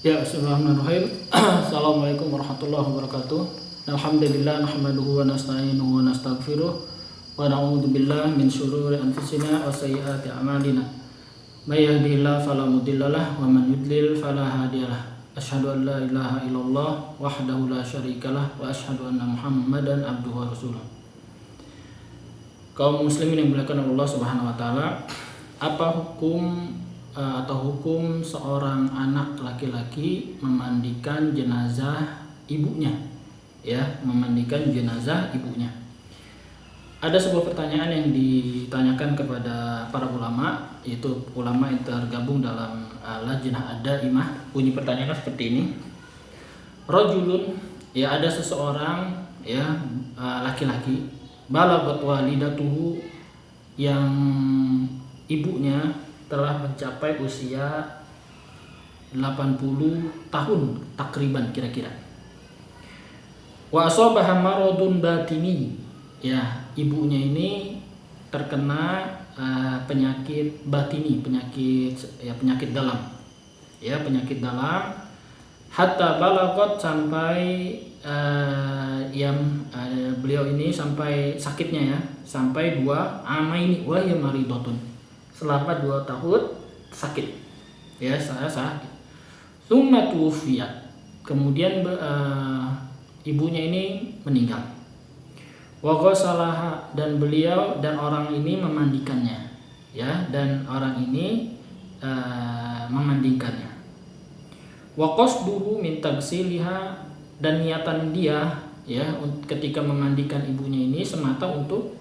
Ya, bismillahirrahmanirrahim. Assalamualaikum warahmatullahi wabarakatuh. Alhamdulillah nahmaduhu wa nasta'inuhu wa nastaghfiruh wa na'udzu billahi min syururi anfusina wa sayyiati a'malina. May yahdihillahu fala mudhillalah wa man yudlil fala hadiyalah. Asyhadu an la ilaha illallah wahdahu la syarikalah wa asyhadu anna Muhammadan abduhu wa rasuluh. Kaum muslimin yang dimuliakan Allah Subhanahu wa taala, apa hukum seorang anak laki-laki memandikan jenazah ibunya, memandikan jenazah ibunya. Ada sebuah pertanyaan yang ditanyakan kepada para ulama, yaitu ulama yang tergabung dalam Lajnah Ad-Daimah. Bunyi pertanyaannya seperti ini: Rajulun, ada seseorang, laki-laki, balaghat walidatuhu, yang ibunya telah mencapai usia 80 tahun takriban kira-kira. Wa asabaha maradun batini, ibunya ini terkena penyakit batini, penyakit dalam. Penyakit dalam, hatta balaghat, sampai beliau ini sampai sakitnya, sampai 2 amaini wa hiya maridatun, selama 2 tahun sakit, saya sakit. Tsumma tuwfiyat, kemudian ibunya ini meninggal. Wa ghasalaha, dan beliau dan orang ini memandikannya, dan orang ini memandikannya. Wa qasduhu min taghsiliha, dan niatan dia ketika memandikan ibunya ini semata untuk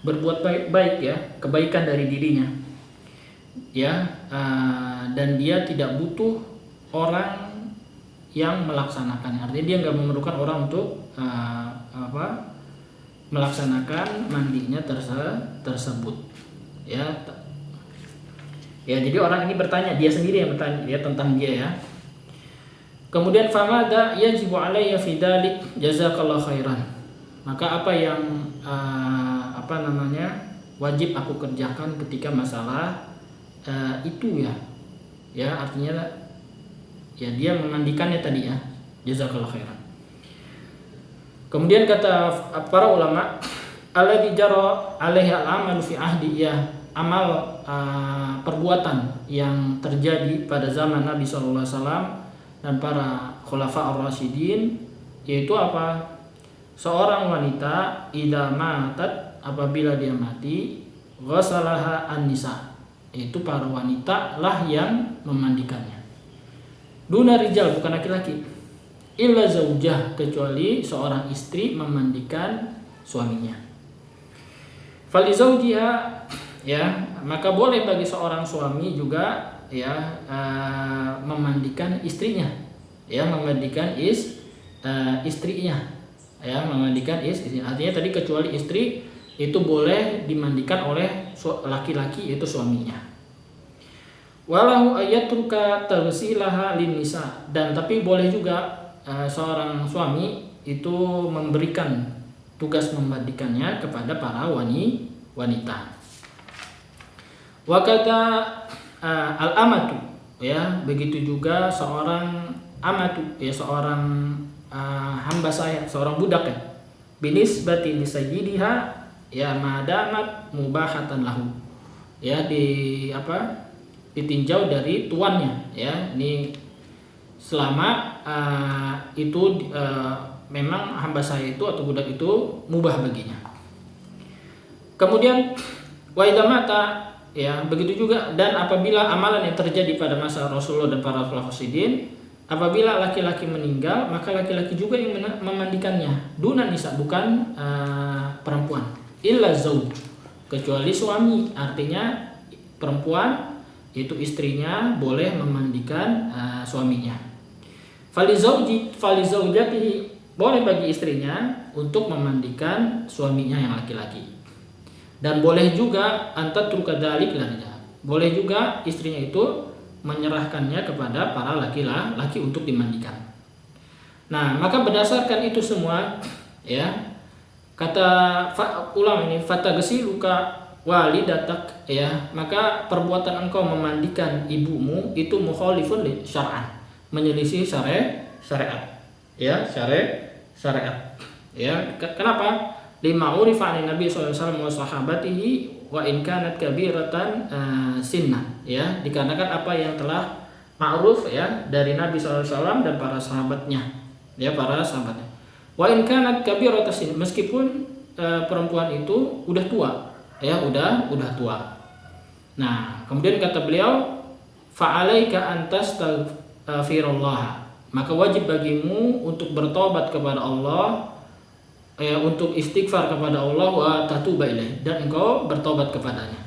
berbuat baik, kebaikan dari dirinya, dan dia tidak butuh orang yang melaksanakannya. Artinya dia nggak memerlukan orang untuk melaksanakan mandinya tersebut. Jadi orang ini bertanya, dia sendiri yang bertanya tentang dia. Kemudian famada yajibu alayya fi dzalik jazakallahu khairan. Maka apa yang wajib aku kerjakan ketika masalah itu, artinya dia memandikannya tadi, jazakallahu khairan. Kemudian kata para ulama, alladzi jara alaihi al-amal fi ahdi, amal perbuatan yang terjadi pada zaman Nabi sallallahu alaihi wasallam dan para khulafa ar-rasyidin, yaitu apa? Seorang wanita idza matat, apabila dia mati, ghasalaha an-nisa, itu para wanita lah yang memandikannya. Duna rijal, bukan laki-laki. Illa zaujah, kecuali seorang istri memandikan suaminya. Fali zaujiha, maka boleh bagi seorang suami juga memandikan istrinya, memandikan istrinya, memandikan istrinya. Artinya tadi kecuali istri itu boleh dimandikan oleh laki-laki, yaitu suaminya. Walahu ayatruka taghsilaha linnisa, dan tapi boleh juga seorang suami itu memberikan tugas memandikannya kepada para wanita. Wa kata al-amatu, begitu juga seorang amatu, seorang hamba saya, seorang budak, binisbati li sayyidiha, madamat mubahatan lahu, ditinjau dari tuannya, ini selama itu memang hamba saya itu atau budak itu mubah baginya. Kemudian wa idza mata, begitu juga, dan apabila amalan yang terjadi pada masa Rasulullah dan para khulafaur rasyidin, apabila laki-laki meninggal, maka laki-laki juga yang memandikannya. Duna nisa, bukan perempuan. Illa zauj, kecuali suami, artinya perempuan, yaitu istrinya, boleh memandikan suaminya. Fali zaujatihi, boleh bagi istrinya untuk memandikan suaminya yang laki-laki. Dan boleh juga antatruka dzalik lana, boleh juga istrinya itu menyerahkannya kepada para laki-laki untuk dimandikan. Nah, maka berdasarkan itu semua, kata ulama ini, fataghsiluka walidatak, maka perbuatan engkau memandikan ibumu itu mukhalifun li syar'an, menyelisih syariat. Ya, syariat. Ya, kenapa? Lima urifa an Nabi sallallahu alaihi wasallam wa sahabatihi wa in kanat kabiratan sinnah. Ya, dikarenakan apa yang telah ma'ruf ya dari Nabi sallallahu alaihi wasallam dan para sahabatnya. Ya, para sahabatnya. Wa in kanat kabiratan sinnah, meskipun perempuan itu udah tua. Ya, udah tua. Nah, kemudian kata beliau, fa'alaika an tastaghfirullah. Maka wajib bagimu untuk bertobat kepada Allah, untuk istighfar kepada Allah, wa tatuba ilaih, dan engkau bertobat kepadanya.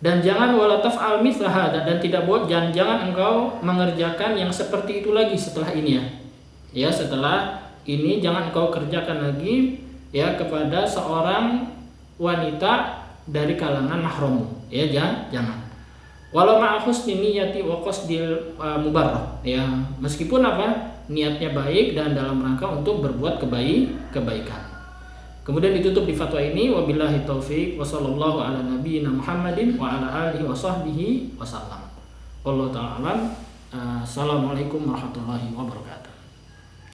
Dan jangan wala taf'al mithla hada, dan jangan engkau mengerjakan yang seperti itu lagi setelah ini ya. Ya, setelah ini jangan engkau kerjakan lagi ya kepada seorang wanita dari kalangan mahrammu. Ya, jangan. Walau ma'a husni niyati wa qasdil mubarrah. Ya, meskipun niatnya baik dan dalam rangka untuk berbuat kebaikan. Kemudian ditutup di fatwa ini, wabillahi taufik wa sallallahu ala nabiyyina Muhammadin wa ala alihi wa sahbihi wasallam. Wallahu ta'ala alam. Assalamualaikum warahmatullahi wabarakatuh.